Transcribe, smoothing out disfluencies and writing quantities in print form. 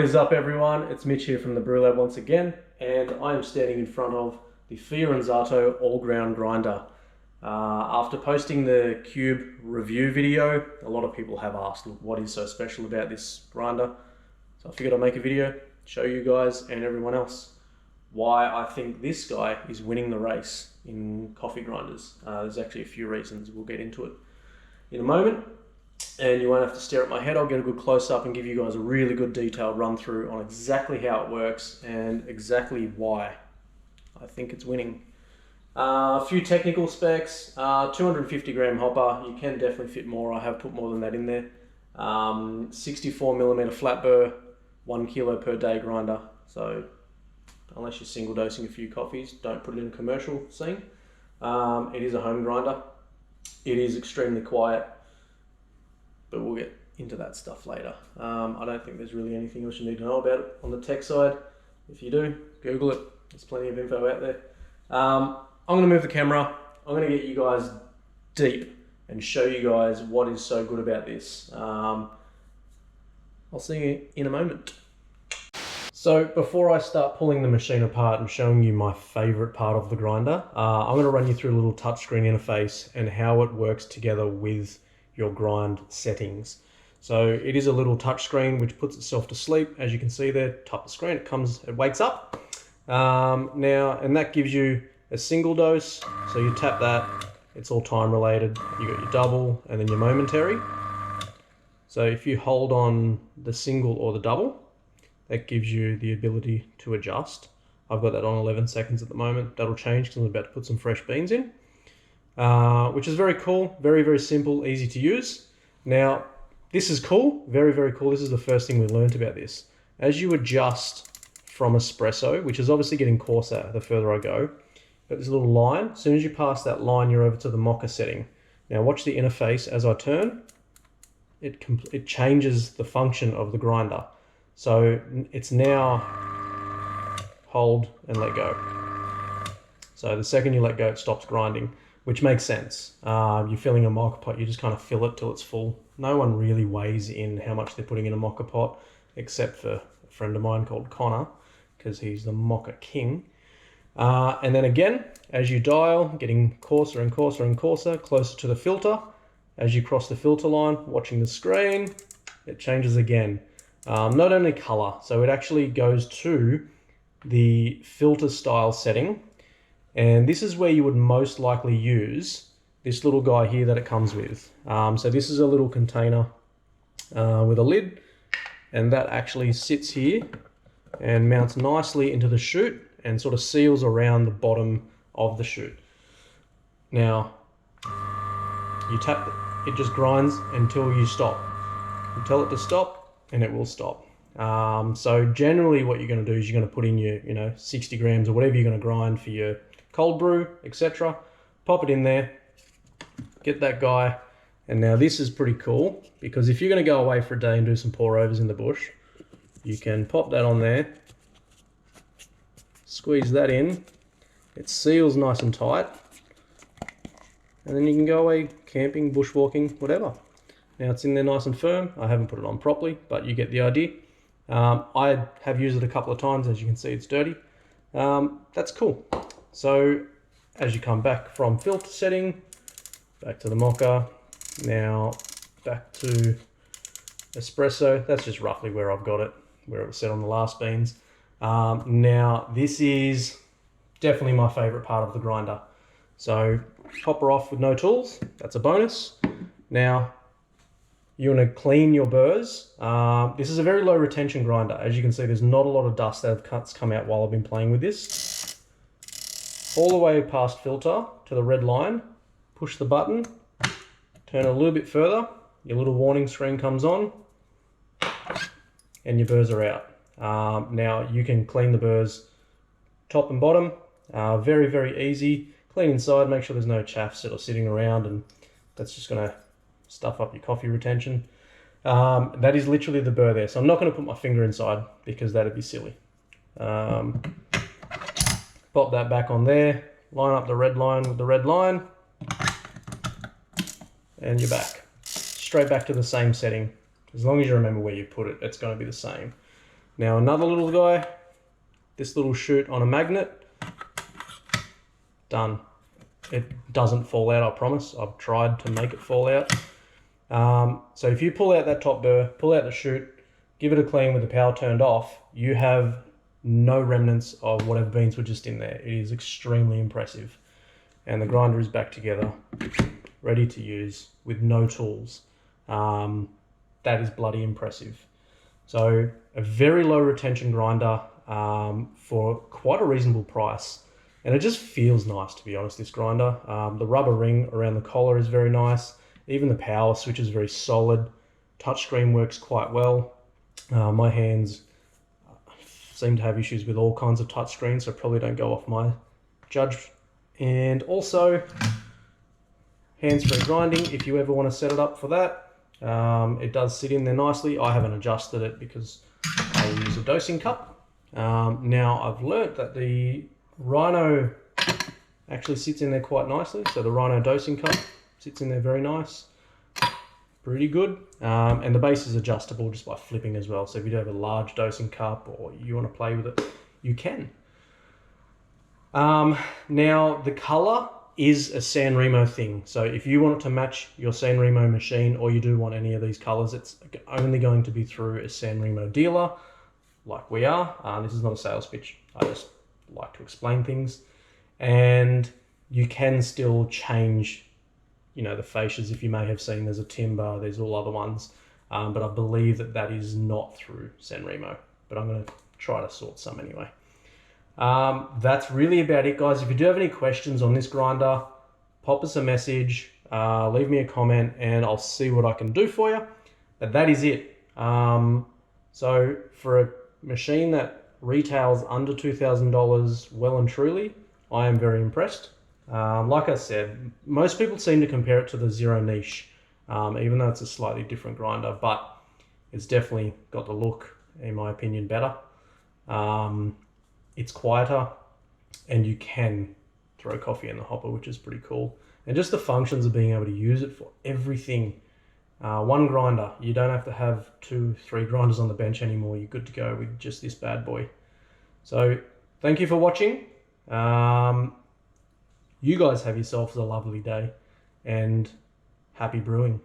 What is up, everyone? It's Mitch here from the Brew Lab once again, and I am standing in front of the Sanremo Allground grinder. After posting the Cube review video, a lot of people have asked, look, what is so special about this grinder? So I figured I'd make a video, show you guys and everyone else why I think this guy is winning the race in coffee grinders. There's actually a few reasons. We'll get into it in a moment. And you won't have to stare at my head. I'll get a good close-up and give you guys a really good detailed run-through on exactly how it works and exactly why I think it's winning. A few technical specs. 250 gram hopper. You can definitely fit more. I have put more than that in there. 64 millimeter flat burr, 1 kilo per day grinder. So unless you're single dosing a few coffees, don't put it in a commercial scene. It is a home grinder. It is extremely quiet, but we'll get into that stuff later. I don't think there's really anything else you need to know about it on the tech side. If you do, Google it. There's plenty of info out there. I'm going to move the camera. I'm going to get you guys deep and show you guys what is so good about this. I'll see you in a moment. So before I start pulling the machine apart and showing you my favorite part of the grinder, I'm going to run you through a little touchscreen interface and how it works together with your grind settings. So it is a little touchscreen which puts itself to sleep. As you can see there, tap the screen, it wakes up. And that gives you a single dose. So you tap that, it's all time related. You got your double and then your momentary. So if you hold on the single or the double, that gives you the ability to adjust. I've got that on 11 seconds at the moment. That'll change because I'm about to put some fresh beans in. Which is very cool, very, very simple, easy to use. Now, this is cool, very, very cool. This is the first thing we learned about this. As you adjust from espresso, which is obviously getting coarser the further I go, but there's a little line. As soon as you pass that line, you're over to the mocha setting. Now watch the interface as I turn. It changes the function of the grinder. So it's now hold and let go. So the second you let go, it stops grinding, which makes sense. You're filling a mocha pot, you just kind of fill it till it's full. No one really weighs in how much they're putting in a mocha pot, except for a friend of mine called Connor, because he's the mocha king. And then again, as you dial, getting coarser and coarser and coarser, closer to the filter. As you cross the filter line, watching the screen, it changes again. Not only color, so it actually goes to the filter style setting. And this is where you would most likely use this little guy here that it comes with. So this is a little container with a lid, and that actually sits here and mounts nicely into the chute and sort of seals around the bottom of the chute. Now, you tap it, it just grinds until you stop. You tell it to stop and it will stop. So generally what you're going to do is you're going to put in your 60 grams or whatever you're going to grind for your cold brew, etc. Pop it in there, get that guy. And now this is pretty cool, because if you're going to go away for a day and do some pour overs in the bush, you can pop that on there, squeeze that in, it seals nice and tight, and then you can go away camping, bushwalking, whatever. Now it's in there nice and firm. I haven't put it on properly, but you get the idea. I have used it a couple of times. As you can see, it's dirty. That's cool. So as you come back from filter setting, back to the mocha, now back to espresso. That's just roughly where I've got it, where it was set on the last beans. Now this is definitely my favorite part of the grinder. So pop her off with no tools, that's a bonus. Now you want to clean your burrs. This is a very low retention grinder. As you can see, there's not a lot of dust that have come out while I've been playing with this. All the way past filter to the red line, push the button, turn it a little bit further, your little warning screen comes on, and your burrs are out. Now you can clean the burrs top and bottom, very, very easy. Clean inside, make sure there's no chaff sitting around, and that's just gonna stuff up your coffee retention. That is literally the burr there. So I'm not gonna put my finger inside because that'd be silly. Pop that back on there, line up the red line with the red line, and you're back. Straight back to the same setting. As long as you remember where you put it, it's going to be the same. Now another little guy, this little chute on a magnet, done. It doesn't fall out, I promise. I've tried to make it fall out. So if you pull out that top burr, pull out the chute, give it a clean with the power turned off, you have no remnants of whatever beans were just in there. It is extremely impressive. And the grinder is back together, ready to use with no tools. That is bloody impressive. So a very low retention grinder for quite a reasonable price. And it just feels nice, to be honest, this grinder. The rubber ring around the collar is very nice. Even the power switch is very solid. Touchscreen works quite well. My hands seem to have issues with all kinds of touchscreens, so probably don't go off my judge. And also, hands-free grinding, if you ever want to set it up for that. It does sit in there nicely. I haven't adjusted it because I use a dosing cup. Now, I've learnt that the Rhino actually sits in there quite nicely. So the Rhino dosing cup sits in there very nice. Pretty good. And the base is adjustable just by flipping as well. So if you do have a large dosing cup or you want to play with it, you can. Now the color is a Sanremo thing. So if you want it to match your Sanremo machine, or you do want any of these colors, it's only going to be through a Sanremo dealer like we are. This is not a sales pitch. I just like to explain things. And you can still change, you know, the fascias. If you may have seen, there's a timber, there's all other ones. But I believe that that is not through Sanremo, but I'm going to try to sort some anyway. That's really about it, guys. If you do have any questions on this grinder, pop us a message, leave me a comment, and I'll see what I can do for you. But that is it. So for a machine that retails under $2,000, well and truly, I am very impressed. Like I said, most people seem to compare it to the Zero Niche, even though it's a slightly different grinder, but it's definitely got the look, in my opinion, better. It's quieter, and you can throw coffee in the hopper, which is pretty cool. And just the functions of being able to use it for everything. One grinder, you don't have to have 2-3 grinders on the bench anymore. You're good to go with just this bad boy. So thank you for watching. You guys have yourselves a lovely day, and happy brewing.